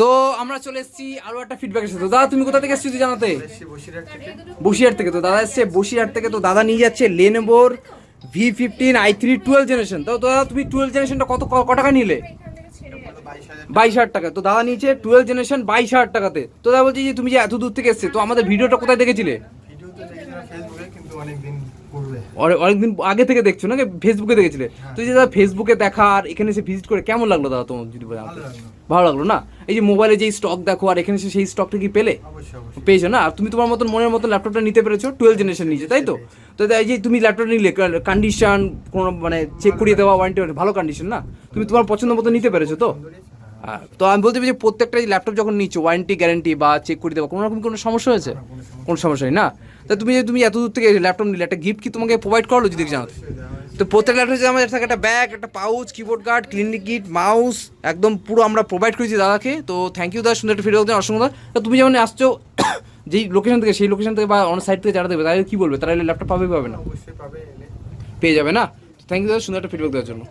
তো আমরা চলে এসেছি আরো একটা ফিডব্যাকের সাথে। দাদা তুমি কোথা থেকে এসেছো জানাতে? বসিরহাট থেকে। তো দাদা এসছে বসিরহাট থেকে। তো দাদা নিয়ে যাচ্ছে লেনোভোর V15 i3 12 জেনারেশন। তো দাদা তুমি 12 জেনারেশনটা কত টাকা নিলে? 22,000 টাকা। তো দাদা নিয়েছে 12 জেনারেশন 22,000 টাকাতে। তো দাদা বলছি যে তুমি যে এত দূর থেকে এসছে, তো আমাদের ভিডিওটা কোথায় দেখেছিলে? অনেকদিন আগে থেকে দেখছো নাকি? ফেসবুকে দেখেছিলে? তো যে দাদা ফেসবুকে দেখা আর এখানে এসে ভিজিট করে কেমন লাগলো দাদা তোমার? যদি ভালো লাগলো না? এই যে মোবাইলে যেই স্টক দেখো আর এখানে এসে সেই স্টকটা কি পেলে? পেয়েছো না? আর তুমি তোমার মতন মনের মতন ল্যাপটপটা নিতে পেরেছো, 12 জেনারেশন নিয়েছে তাই তো? তো এই যে তুমি ল্যাপটপটা নিলে কন্ডিশন কোনো মানে চেক করিয়ে দেওয়া, ওয়ারেন্টি ভালো কন্ডিশন না? তুমি তোমার পছন্দ মতো নিতে পেরেছো তো? তো আমি বলতে চাই যে প্রত্যেকটা ল্যাপটপ যখন নিচ্ছ ওয়ারেন্টি গ্যারেন্টি বা চেক করে দেওয়া কোনো রকম কোনো সমস্যা হয়েছে? কোনো সমস্যা নেই না? তা তুমি এত দূর থেকে ল্যাপটপ নিলে একটা গিফট কি তোমাকে প্রোভাইড করলো যদি জানো? তো প্রত্যেক ল্যাপটপে আমাদের থাকে একটা ব্যাগ, একটা pouch, keyboard guard, cleaning kit, mouse, একদম পুরো আমরা প্রোভাইড করেছি দাদাকে। তো থ্যাংক ইউ দাদা, সুন্দর একটা ফিডব্যাক দেন, অসংখ্য। তো তুমি যেমন আসছো যেই লোকেশন থেকে, সেই লোকেশন থেকে বা অন্য সাইড থেকে যারা দেবে তাহলে কী বলবে? তারা ল্যাপটপ পাবে না? পেয়ে যাবে না? থ্যাংক ইউ দাদা, সুন্দর একটা ফিডব্যাক দেওয়ার জন্য।